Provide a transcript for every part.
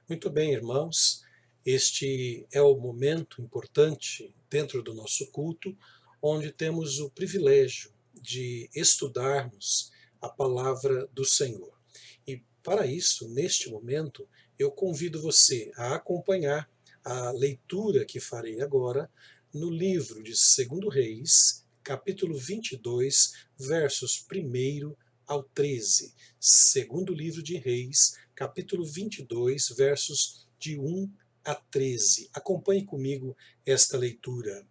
Muito bem, irmãos. Este é o momento importante dentro do nosso culto, onde temos o privilégio de estudarmos a palavra do Senhor. E para isso, neste momento, eu convido você a acompanhar a leitura que farei agora no livro de 2 Reis, capítulo 22, versos 1 ao 13. Segundo livro de Reis, capítulo 22, versos de 1 a 13. Acompanhe comigo esta leitura.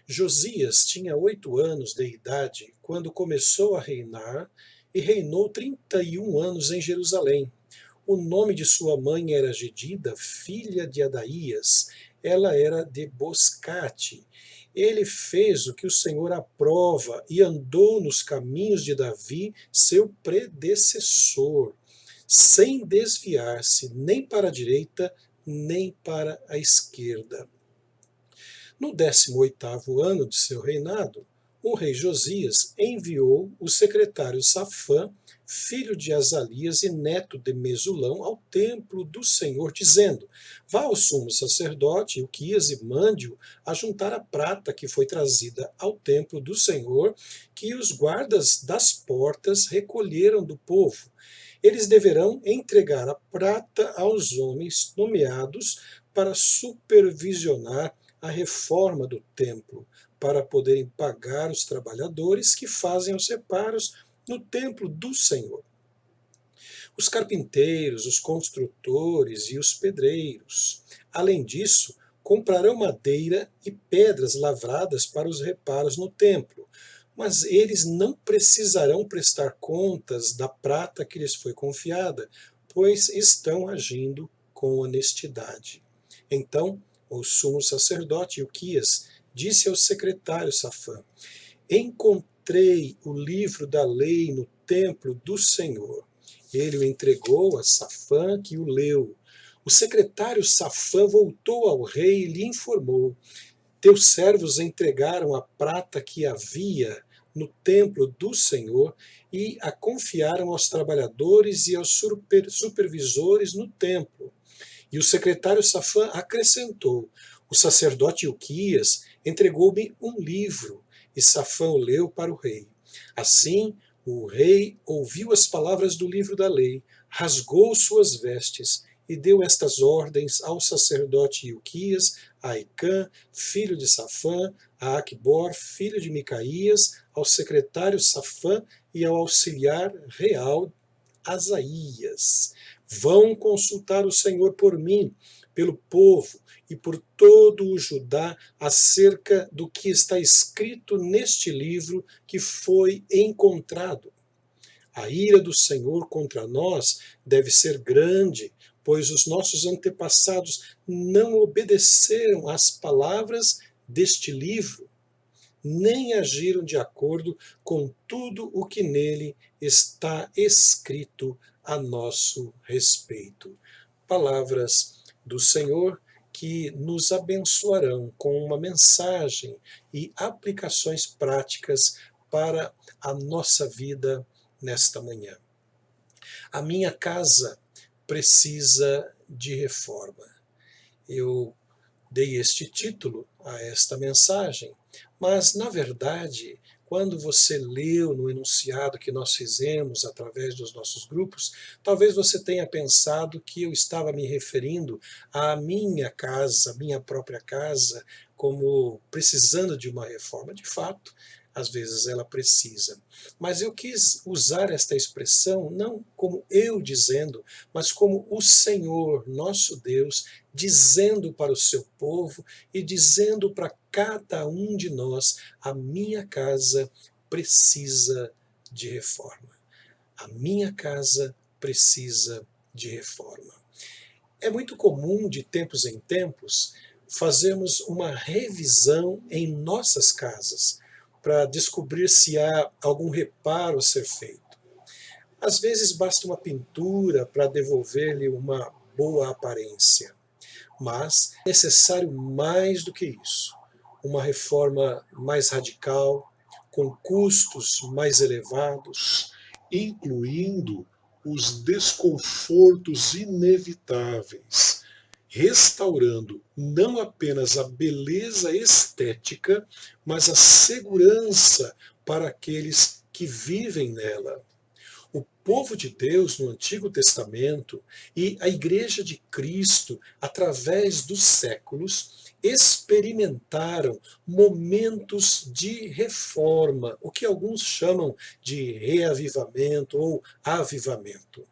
Josias tinha 8 anos de idade quando começou a reinar e reinou 31 anos em Jerusalém. O nome de sua mãe era Gedida, filha de Adaías. Ela era de Boscate. Ele fez o que o Senhor aprova e andou nos caminhos de Davi, seu predecessor, sem desviar-se nem para a direita, nem para a esquerda. No 18º ano de seu reinado, o rei Josias enviou o secretário Safã, filho de Azalias e neto de Mesulão, ao templo do Senhor, dizendo: vá ao sumo sacerdote Ilquias e mande-o ajuntar a prata que foi trazida ao templo do Senhor, que os guardas das portas recolheram do povo. Eles deverão entregar a prata aos homens nomeados para supervisionar a reforma do templo, para poderem pagar os trabalhadores que fazem os reparos no templo do Senhor. Os carpinteiros, os construtores e os pedreiros. Além disso, comprarão madeira e pedras lavradas para os reparos no templo, mas eles não precisarão prestar contas da prata que lhes foi confiada, pois estão agindo com honestidade. Então, o sumo sacerdote Ilquias disse ao secretário Safã: encontrei o livro da lei no templo do Senhor. Ele o entregou a Safã, que o leu. O secretário Safã voltou ao rei e lhe informou: teus servos entregaram a prata que havia no templo do Senhor e a confiaram aos trabalhadores e aos supervisores no templo. E o secretário Safã acrescentou: o sacerdote Ilquias entregou-me um livro, e Safã o leu para o rei. Assim, o rei ouviu as palavras do livro da lei, rasgou suas vestes e deu estas ordens ao sacerdote Ilquias, a Aicã, filho de Safã, a Aquibor, filho de Micaías, ao secretário Safã e ao auxiliar real Asaías: vão consultar o Senhor por mim, pelo povo e por todo o Judá acerca do que está escrito neste livro que foi encontrado. A ira do Senhor contra nós deve ser grande, pois os nossos antepassados não obedeceram às palavras deste livro, nem agiram de acordo com tudo o que nele está escrito a nosso respeito. Palavras do Senhor que nos abençoarão com uma mensagem e aplicações práticas para a nossa vida nesta manhã. A minha casa precisa de reforma. Eu dei este título a esta mensagem, mas, na verdade, quando você leu no enunciado que nós fizemos através dos nossos grupos, talvez você tenha pensado que eu estava me referindo à minha casa, minha própria casa, como precisando de uma reforma. De fato, às vezes ela precisa. Mas eu quis usar esta expressão não como eu dizendo, mas como o Senhor, nosso Deus, dizendo para o seu povo e dizendo para cada um de nós: a minha casa precisa de reforma. A minha casa precisa de reforma. É muito comum, de tempos em tempos, fazermos uma revisão em nossas casas para descobrir se há algum reparo a ser feito. Às vezes basta uma pintura para devolver-lhe uma boa aparência, mas é necessário mais do que isso. Uma reforma mais radical, com custos mais elevados, incluindo os desconfortos inevitáveis, restaurando não apenas a beleza estética, mas a segurança para aqueles que vivem nela. O povo de Deus no Antigo Testamento e a Igreja de Cristo, através dos séculos, experimentaram momentos de reforma, o que alguns chamam de reavivamento ou avivamento.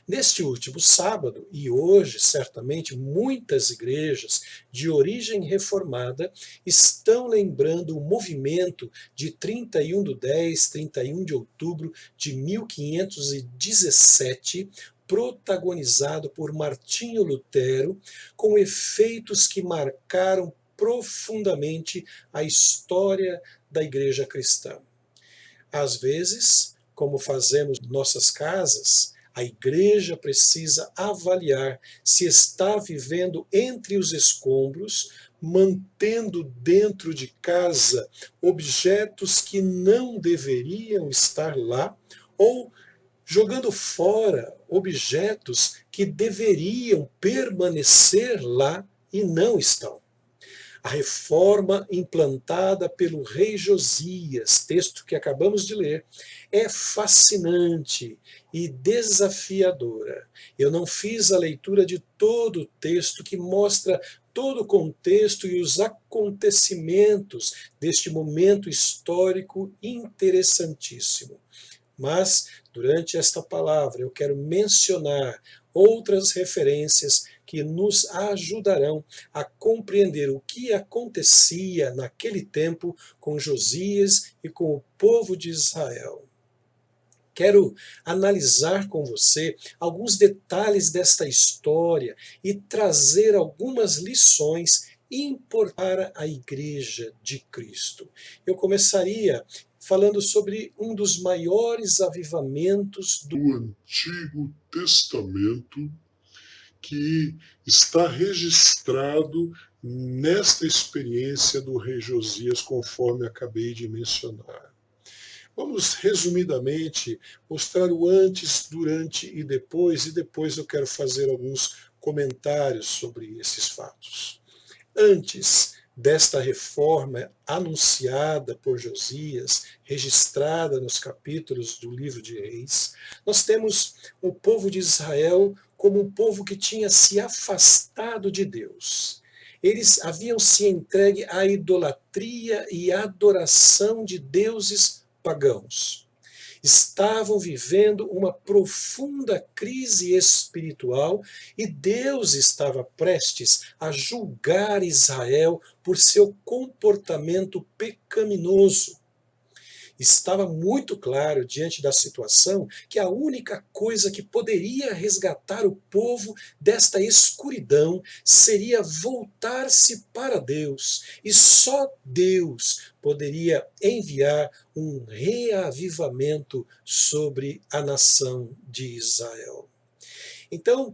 Neste último sábado, e hoje, certamente, muitas igrejas de origem reformada estão lembrando o movimento de 31 de outubro de 1517, protagonizado por Martinho Lutero, com efeitos que marcaram profundamente a história da igreja cristã. Às vezes, como fazemos em nossas casas, a igreja precisa avaliar se está vivendo entre os escombros, mantendo dentro de casa objetos que não deveriam estar lá, ou jogando fora objetos que deveriam permanecer lá e não estão. A reforma implantada pelo rei Josias, texto que acabamos de ler, é fascinante e desafiadora. Eu não fiz a leitura de todo o texto que mostra todo o contexto e os acontecimentos deste momento histórico interessantíssimo. Mas, durante esta palavra, eu quero mencionar outras referências que nos ajudarão a compreender o que acontecia naquele tempo com Josias e com o povo de Israel. Quero analisar com você alguns detalhes desta história e trazer algumas lições para a Igreja de Cristo. Eu começaria falando sobre um dos maiores avivamentos do Antigo Testamento, que está registrado nesta experiência do rei Josias, conforme acabei de mencionar. Vamos, resumidamente, mostrar o antes, durante e depois eu quero fazer alguns comentários sobre esses fatos. Antes desta reforma anunciada por Josias, registrada nos capítulos do livro de Reis, nós temos o povo de Israel como um povo que tinha se afastado de Deus. Eles haviam se entregue à idolatria e adoração de deuses pagãos. Estavam vivendo uma profunda crise espiritual e Deus estava prestes a julgar Israel por seu comportamento pecaminoso. Estava muito claro, diante da situação, que a única coisa que poderia resgatar o povo desta escuridão seria voltar-se para Deus. E só Deus poderia enviar um reavivamento sobre a nação de Israel. Então,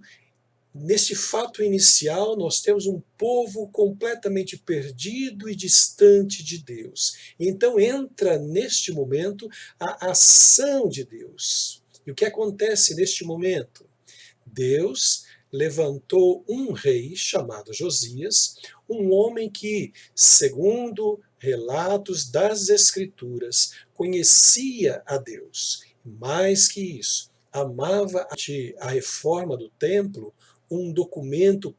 neste fato inicial, nós temos um povo completamente perdido e distante de Deus. Então entra neste momento a ação de Deus. E o que acontece neste momento? Deus levantou um rei chamado Josias, um homem que, segundo relatos das Escrituras, conhecia a Deus. Mais que isso, amava a reforma do templo, um documento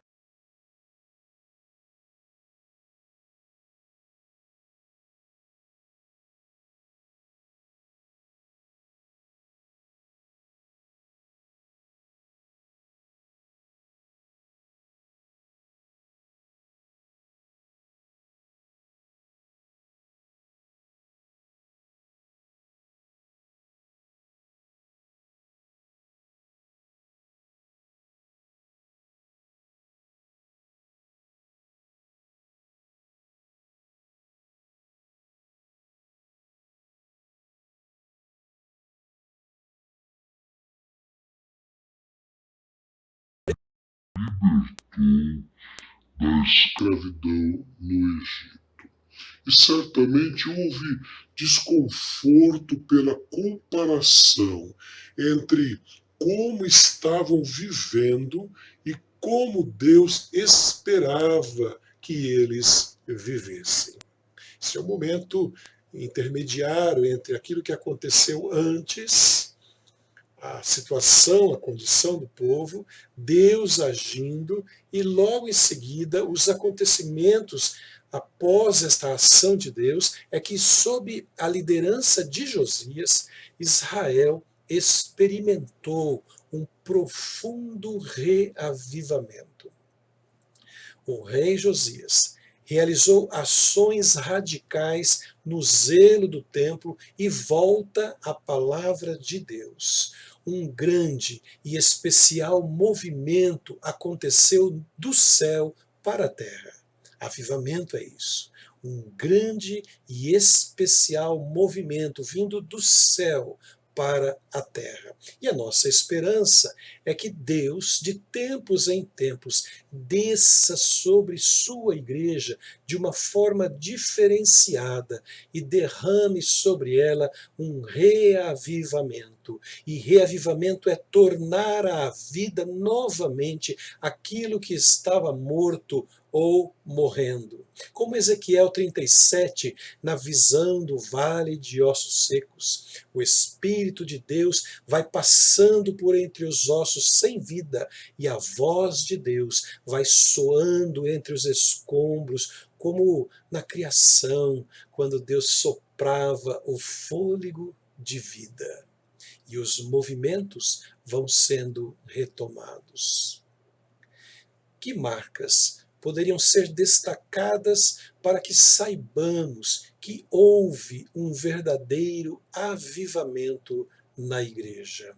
Da escravidão no Egito. E certamente houve desconforto pela comparação entre como estavam vivendo e como Deus esperava que eles vivessem. Esse é um momento intermediário entre aquilo que aconteceu antes, a situação, a condição do povo, Deus agindo, e logo em seguida os acontecimentos após esta ação de Deus, é que sob a liderança de Josias, Israel experimentou um profundo reavivamento. O rei Josias realizou ações radicais no zelo do templo e volta à palavra de Deus. Um grande e especial movimento aconteceu do céu para a terra. Avivamento é isso. Um grande e especial movimento vindo do céu para a terra. E a nossa esperança é que Deus, de tempos em tempos, desça sobre sua igreja de uma forma diferenciada e derrame sobre ela um reavivamento. E reavivamento é tornar à vida novamente aquilo que estava morto ou morrendo. Como Ezequiel 37, na visão do vale de ossos secos, o Espírito de Deus vai passando por entre os ossos sem vida e a voz de Deus vai soando entre os escombros, como na criação, quando Deus soprava o fôlego de vida. E os movimentos vão sendo retomados. Que marcas poderiam ser destacadas para que saibamos que houve um verdadeiro avivamento na igreja?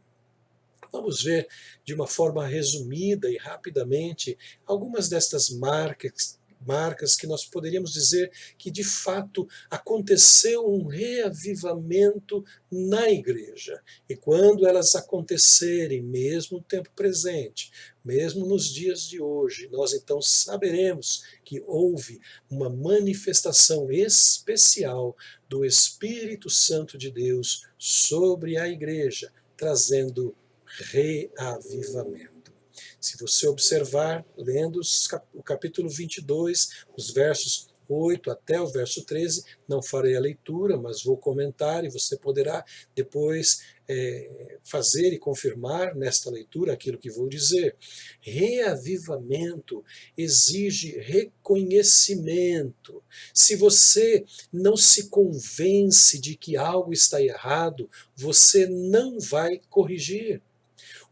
Vamos ver de uma forma resumida e rapidamente algumas destas marcas que nós poderíamos dizer que de fato aconteceu um reavivamento na igreja. E quando elas acontecerem, mesmo no tempo presente, mesmo nos dias de hoje, nós então saberemos que houve uma manifestação especial do Espírito Santo de Deus sobre a igreja, trazendo reavivamento. Se você observar, lendo o capítulo 22, os versos 8 até o verso 13, não farei a leitura, mas vou comentar e você poderá depois fazer e confirmar nesta leitura aquilo que vou dizer. Reavivamento exige reconhecimento. Se você não se convence de que algo está errado, você não vai corrigir.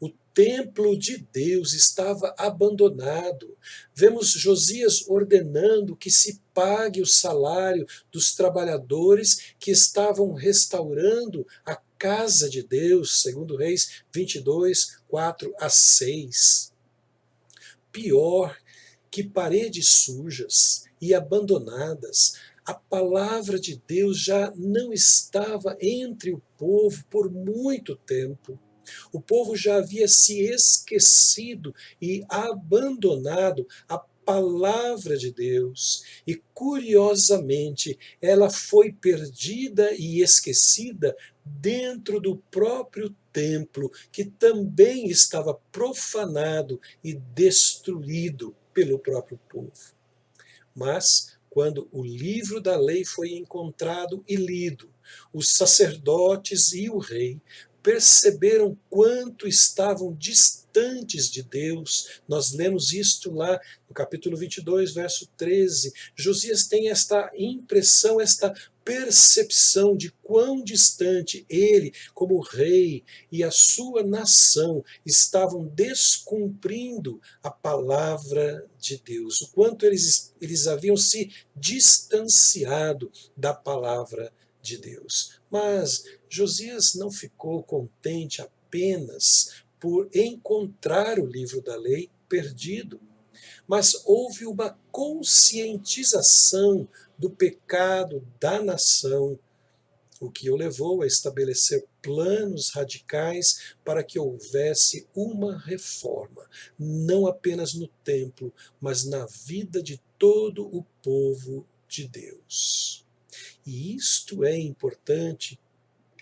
O templo de Deus estava abandonado. Vemos Josias ordenando que se pague o salário dos trabalhadores que estavam restaurando a casa de Deus, segundo Reis 22, 4 a 6. Pior que paredes sujas e abandonadas, a palavra de Deus já não estava entre o povo por muito tempo. O povo já havia se esquecido e abandonado a palavra de Deus. E, curiosamente, ela foi perdida e esquecida dentro do próprio templo, que também estava profanado e destruído pelo próprio povo. Mas, quando o livro da lei foi encontrado e lido, os sacerdotes e o rei perceberam quanto estavam distantes de Deus. Nós lemos isto lá no capítulo 22, verso 13. Josias tem esta impressão, esta percepção de quão distante ele, como rei, e a sua nação estavam descumprindo a palavra de Deus, o quanto eles haviam se distanciado da palavra de Deus. Mas Josias não ficou contente apenas por encontrar o livro da lei perdido, mas houve uma conscientização do pecado da nação, o que o levou a estabelecer planos radicais para que houvesse uma reforma, não apenas no templo, mas na vida de todo o povo de Deus. E isto é importante,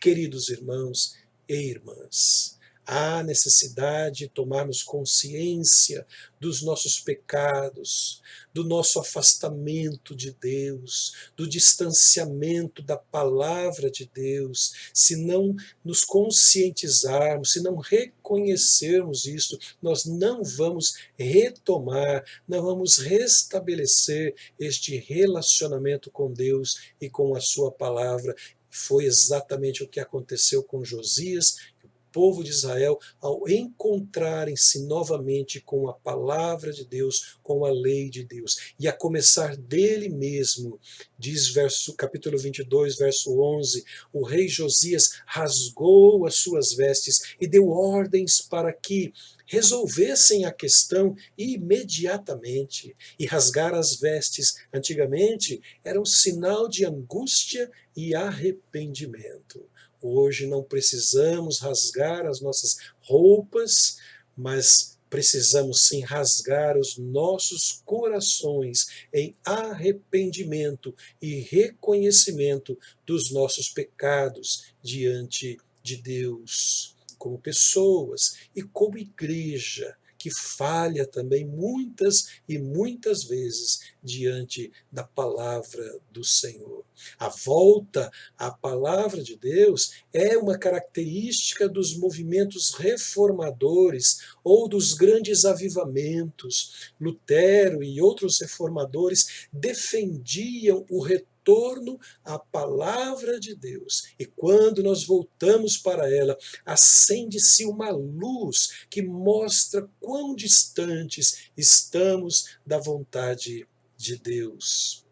queridos irmãos e irmãs. Há necessidade de tomarmos consciência dos nossos pecados, do nosso afastamento de Deus, do distanciamento da palavra de Deus. Se não nos conscientizarmos, se não reconhecermos isso, nós não vamos retomar, não vamos restabelecer este relacionamento com Deus e com a sua palavra. Foi exatamente o que aconteceu com Josias, o povo de Israel, ao encontrarem-se novamente com a palavra de Deus, com a lei de Deus. E a começar dele mesmo, diz capítulo 22, verso 11, o rei Josias rasgou as suas vestes e deu ordens para que resolvessem a questão imediatamente. E rasgar as vestes, antigamente, era um sinal de angústia e arrependimento. Hoje não precisamos rasgar as nossas roupas, mas precisamos sim rasgar os nossos corações em arrependimento e reconhecimento dos nossos pecados diante de Deus, como pessoas e como igreja, que falha também muitas e muitas vezes diante da palavra do Senhor. A volta à palavra de Deus é uma característica dos movimentos reformadores ou dos grandes avivamentos. Lutero e outros reformadores defendiam o retorno à palavra de Deus. E quando nós voltamos para ela, acende-se uma luz que mostra quão distantes estamos da vontade de Deus.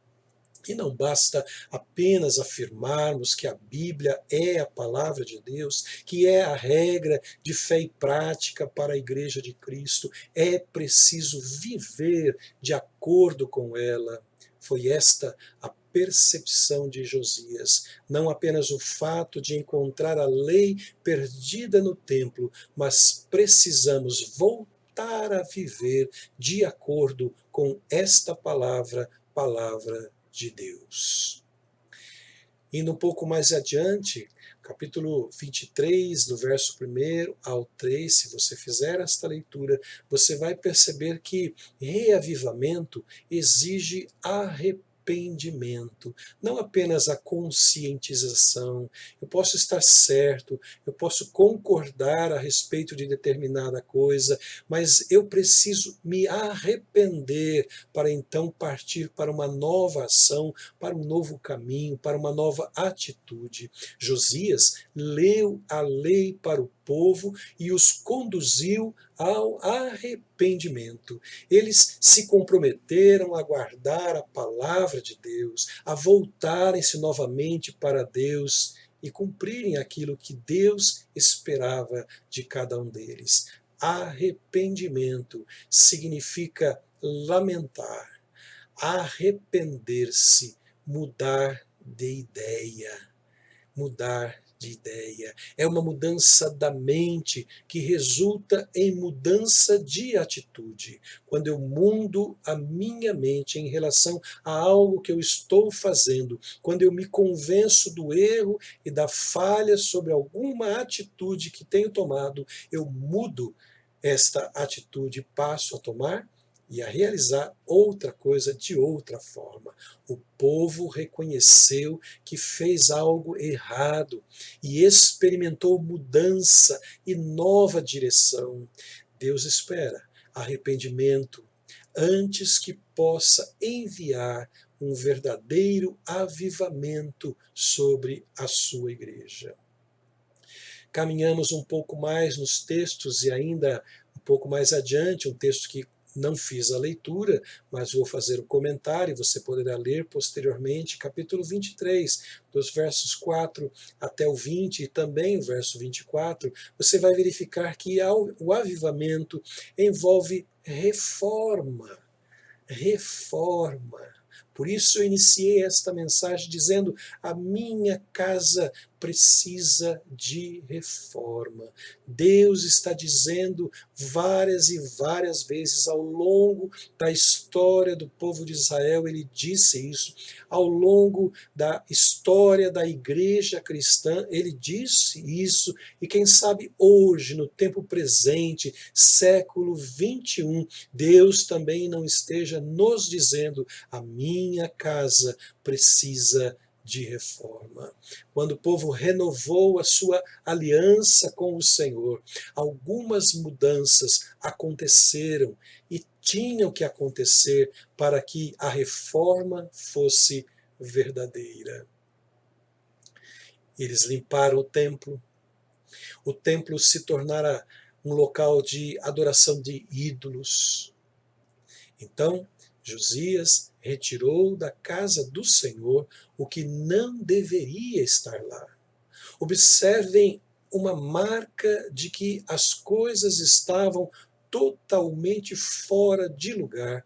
E não basta apenas afirmarmos que a Bíblia é a palavra de Deus, que é a regra de fé e prática para a Igreja de Cristo. É preciso viver de acordo com ela. Foi esta a percepção de Josias. Não apenas o fato de encontrar a lei perdida no templo, mas precisamos voltar a viver de acordo com esta palavra de Deus. Indo um pouco mais adiante, capítulo 23, do verso 1 ao 3, se você fizer esta leitura, você vai perceber que reavivamento exige arrependimento, não apenas a conscientização. Eu posso estar certo, eu posso concordar a respeito de determinada coisa, mas eu preciso me arrepender para então partir para uma nova ação, para um novo caminho, para uma nova atitude. Josias leu a lei para o povo e os conduziu ao arrependimento. Eles se comprometeram a guardar a palavra de Deus, a voltarem-se novamente para Deus e cumprirem aquilo que Deus esperava de cada um deles. Arrependimento significa lamentar, arrepender-se, mudar de ideia. Mudar de ideia. É uma mudança da mente que resulta em mudança de atitude. Quando eu mudo a minha mente em relação a algo que eu estou fazendo, quando eu me convenço do erro e da falha sobre alguma atitude que tenho tomado, eu mudo esta atitude, passo a tomar e a realizar outra coisa de outra forma. O povo reconheceu que fez algo errado e experimentou mudança e nova direção. Deus espera arrependimento antes que possa enviar um verdadeiro avivamento sobre a sua igreja. Caminhamos um pouco mais nos textos e ainda um pouco mais adiante, um texto que não fiz a leitura, mas vou fazer o comentário, você poderá ler posteriormente, capítulo 23, dos versos 4 até o 20 e também o verso 24, você vai verificar que o avivamento envolve reforma. Por isso eu iniciei esta mensagem dizendo: a minha casa precisa de reforma. Deus está dizendo várias e várias vezes ao longo da história do povo de Israel, ele disse isso. Ao longo da história da igreja cristã, ele disse isso. E quem sabe hoje, no tempo presente, século 21, Deus também não esteja nos dizendo: a minha casa precisa de reforma. Quando o povo renovou a sua aliança com o Senhor, algumas mudanças aconteceram e tinham que acontecer para que a reforma fosse verdadeira. Eles limparam o templo se tornara um local de adoração de ídolos. Então, Josias retirou da casa do Senhor o que não deveria estar lá. Observem uma marca de que as coisas estavam totalmente fora de lugar.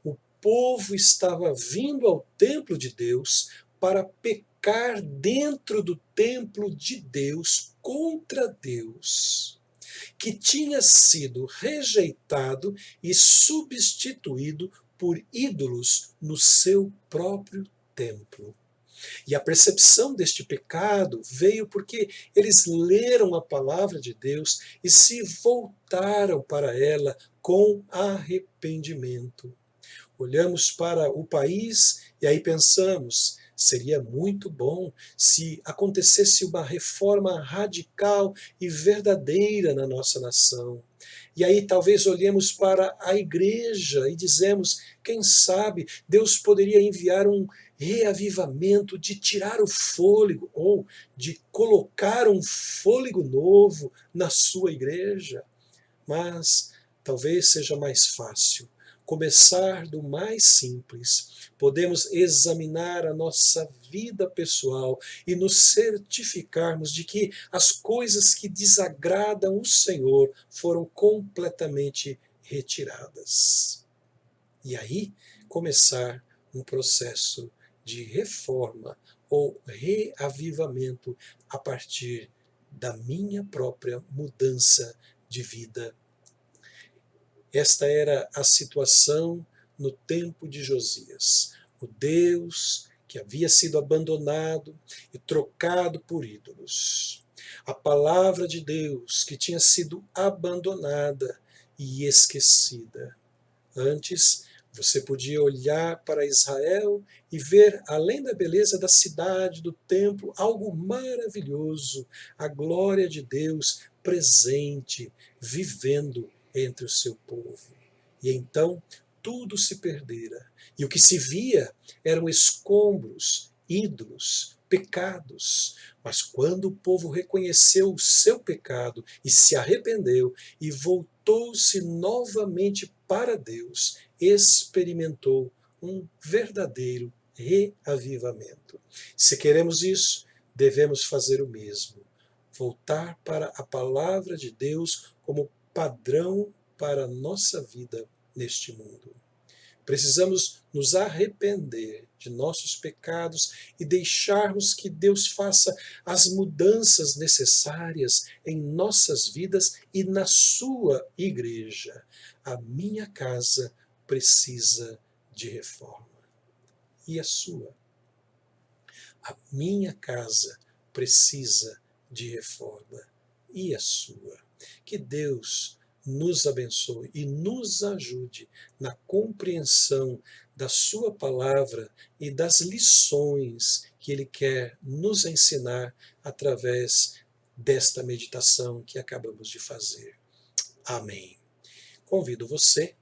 O povo estava vindo ao templo de Deus para pecar dentro do templo de Deus contra Deus, que tinha sido rejeitado e substituído por ídolos no seu próprio templo. E a percepção deste pecado veio porque eles leram a palavra de Deus e se voltaram para ela com arrependimento. Olhamos para o país e aí pensamos: seria muito bom se acontecesse uma reforma radical e verdadeira na nossa nação. E aí talvez olhemos para a igreja e dizemos: quem sabe Deus poderia enviar um reavivamento de tirar o fôlego ou de colocar um fôlego novo na sua igreja. Mas talvez seja mais fácil começar do mais simples. Podemos examinar a nossa vida pessoal e nos certificarmos de que as coisas que desagradam o Senhor foram completamente retiradas. E aí começar um processo de reforma ou reavivamento a partir da minha própria mudança de vida. Esta era a situação no tempo de Josias. O Deus que havia sido abandonado e trocado por ídolos. A palavra de Deus que tinha sido abandonada e esquecida. Antes, você podia olhar para Israel e ver, além da beleza da cidade, do templo, algo maravilhoso, a glória de Deus presente, vivendo entre o seu povo. E então tudo se perdera. E o que se via eram escombros, ídolos, pecados. Mas quando o povo reconheceu o seu pecado e se arrependeu e voltou-se novamente para Deus, experimentou um verdadeiro reavivamento. Se queremos isso, devemos fazer o mesmo. Voltar para a palavra de Deus como padrão para a nossa vida neste mundo. Precisamos nos arrepender de nossos pecados e deixarmos que Deus faça as mudanças necessárias em nossas vidas e na sua igreja. A minha casa precisa de reforma. E a sua? A minha casa precisa de reforma. E a sua? Que Deus nos abençoe e nos ajude na compreensão da sua palavra e das lições que Ele quer nos ensinar através desta meditação que acabamos de fazer. Amém. Convido você